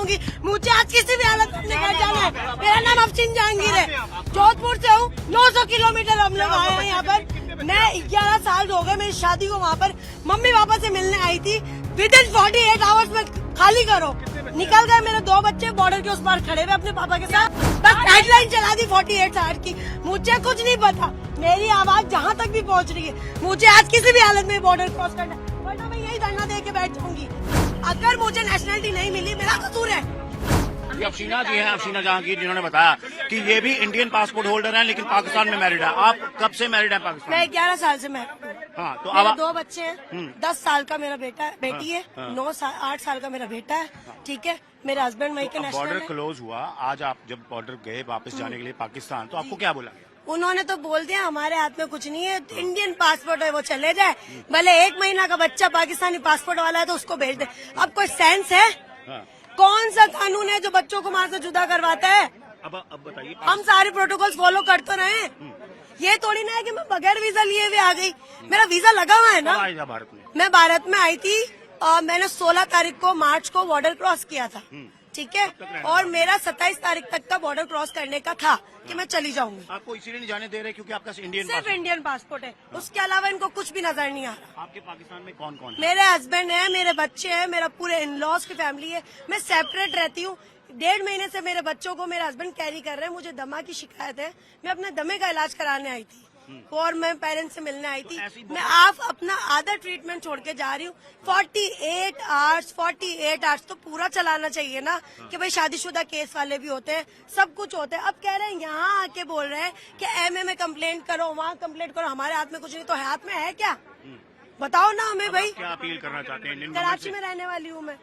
जाऊंगी। मुझे आज किसी भी हालत में अपने घर जाना है। मेरा नाम अफसीन जहांगीर है, जोधपुर से हूँ। 900 किलोमीटर हम लोग आए हैं यहाँ पर। मैं 11 साल हो गए मेरी शादी को। वहाँ पर मम्मी पापा से मिलने आई थी। विदिन 48 आवर्स में खाली करो, निकल गए। मेरे 2 बच्चे बॉर्डर के उस पार खड़े हुए अपने पापा के साथ। बस हेडलाइन चला दी 48 आवर्स की। मुझे कुछ नहीं पता, मेरी आवाज जहाँ तक भी पहुँच रही है। मुझे आज किसी भी हालत में बॉर्डर क्रॉस करना है, वरना मैं यही धरना दे के बैठ जाऊंगी। अगर मुझे नेशनलिटी नहीं मिली, मेरा कसूर है। ये अफसीना जी हैं, अफसीना जहांगीर, जिन्होंने बताया कि ये भी इंडियन पासपोर्ट होल्डर हैं लेकिन पाकिस्तान में मैरिड है। आप कब से मैरिड है पाकिस्तान? मैं 11 साल से मैरिड हूँ। हाँ, तो मेरे अब 2 बच्चे हैं। 10 साल का मेरा बेटी है। 8 साल का मेरा बेटा है। ठीक है, मेरे हस्बैंड वहीं के नेशनल बॉर्डर है। क्लोज हुआ, आज आप जब बॉर्डर गए वापस जाने के लिए पाकिस्तान, तो आपको क्या बोला गया? उन्होंने तो बोल दिया हमारे हाथ में कुछ नहीं है, इंडियन पासपोर्ट है वो चले जाए। भले 1 महीना का बच्चा पाकिस्तानी पासपोर्ट वाला है तो उसको भेज दे। अब कोई सेंस है? हाँ। कौन सा कानून है जो बच्चों को वहाँ से जुदा करवाता है? अब बताइए। हम सारे प्रोटोकॉल्स फॉलो कर तो रहे हैं। ये थोड़ी ना है कि मैं बगैर वीजा लिए हुए आ गई। मेरा वीजा लगा हुआ है ना। कब आएगा भारत में? मैं भारत में आई थी, मैंने 16 तारीख को मार्च को बॉर्डर क्रॉस किया था। ठीक है, और मेरा 27 तारीख तक का बॉर्डर क्रॉस करने का था कि मैं चली जाऊंगी। आपको इसीलिए नहीं जाने दे रहे क्योंकि आपका इंडियन सिर्फ इंडियन पासपोर्ट है, उसके अलावा इनको कुछ भी नजर नहीं आ रहा। आपके पाकिस्तान में कौन कौन है? मेरे हस्बैंड है, मेरे बच्चे हैं, मेरा पूरे इन लॉज की फैमिली है। मैं सेपरेट रहती हूँ। 1.5 महीने से मेरे बच्चों को मेरे हस्बैंड कैरी कर रहे हैं। मुझे दमा की शिकायत है। मैं अपने दमे का इलाज कराने आई थी और मैं पेरेंट्स से मिलने आई थी। मैं आप अपना आधा ट्रीटमेंट छोड़ के जा रही हूँ। 48 आवर्स तो पूरा चलाना चाहिए ना कि भाई शादीशुदा केस वाले भी होते हैं, सब कुछ होते हैं। अब कह रहे हैं यहाँ आके बोल रहे हैं कि एमए में कंप्लेंट करो, वहाँ कंप्लेंट करो। हमारे हाथ में कुछ नहीं, तो हाथ में है क्या? बताओ ना हमें भाई। क्या अपील करना चाहते हैं इंडियन कराची में रहने वाली हूँ मैं।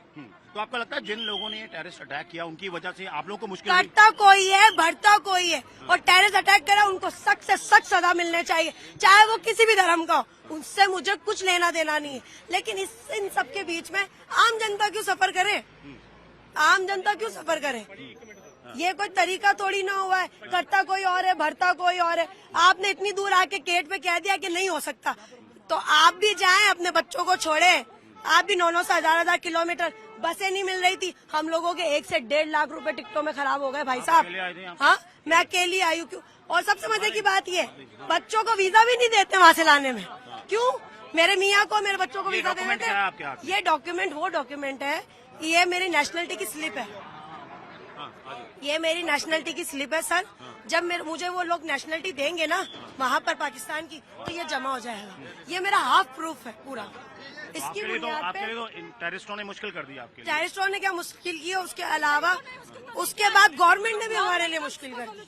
तो आपको लगता है जिन लोगों ने ये टेररिस्ट अटैक किया उनकी वजह से आप लोगों को मुश्किल हुई? करता कोई है, बढ़ता कोई है, और टेररिस्ट अटैक करा उनको सख्त से सख्त सजा मिलने चाहिए, चाहे वो किसी भी धर्म का हो। उनसे मुझे कुछ लेना देना नहीं है। लेकिन इन सब के बीच में आम जनता क्यों सफर करे? आम जनता क्यों सफर करे? ये कोई तरीका थोड़ी ना हुआ है। करता कोई और है, भरता कोई और है। आपने इतनी दूर आके गेट पे कह दिया कि नहीं हो सकता, तो आप भी जाएं, अपने बच्चों को छोड़े। आप भी 900 से 1000 किलोमीटर, बसें नहीं मिल रही थी। हम लोगों के 1 से 1.5 लाख रुपए टिकटों में खराब हो गए भाई साहब। हाँ, मैं अकेली आई हूँ। क्यों? और सबसे मजे की बात ये, बच्चों को वीजा भी नहीं देते वहाँ से लाने में। क्यों? मेरे मियाँ को, मेरे बच्चों को वीजा दे देते। ये डॉक्यूमेंट वो डॉक्यूमेंट है, ये मेरी नेशनलिटी की स्लिप है। ये मेरी नेशनलिटी की स्लिप है सर। जब मुझे वो लोग नेशनलिटी देंगे ना वहाँ पर पाकिस्तान की, तो ये जमा हो जाएगा। ये मेरा हाफ प्रूफ है पूरा। इसकी बुनियाद पे टेररिस्टों ने मुश्किल कर दिया आपके लिए। टेररिस्टों ने क्या मुश्किल की है, उसके अलावा उसके बाद गवर्नमेंट ने भी हमारे लिए मुश्किल कर दी।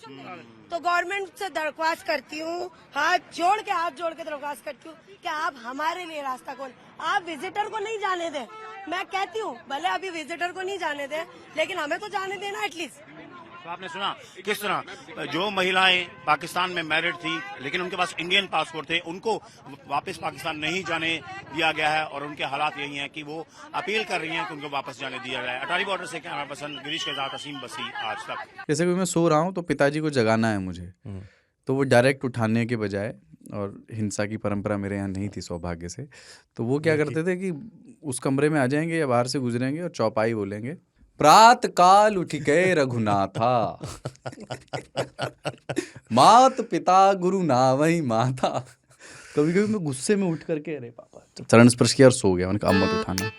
तो गवर्नमेंट से दरख्वास्त करती हूँ, हाथ जोड़ के दरख्वास्त करती हूँ कि आप हमारे लिए रास्ता खोल। आप विजिटर को नहीं जाने दें। मैं कहती हूँ भले अभी विजिटर को नहीं जाने दें, लेकिन हमें तो जाने देना एटलीस्ट। तो आपने सुना किस तरह जो महिलाएं पाकिस्तान में मैरिड थी लेकिन उनके पास इंडियन पासपोर्ट थे, उनको वापस पाकिस्तान नहीं जाने दिया गया है और उनके हालात यही हैं कि वो अपील कर रही हैं कि उनको वापस जाने दिया जाए। अटारी बॉर्डर से कैमरा पर्सन गिरीश के साथ असीम बसी, आज तक। जैसे कि मैं सो रहा हूँ तो पिताजी को जगाना है मुझे, तो वो डायरेक्ट उठाने के बजाय, और हिंसा की परंपरा मेरे यहाँ नहीं थी सौभाग्य से, तो वो क्या करते थे कि उस कमरे में आ जाएंगे या बाहर से गुजरेंगे और चौपाई बोलेंगे, प्रात काल उठ गए रघुनाथा, मात पिता गुरु नावई माता। कभी कभी मैं गुस्से में उठ करके अरे पापा, चरण स्पर्श किया और सो गया। उनका अम्मत उठाना।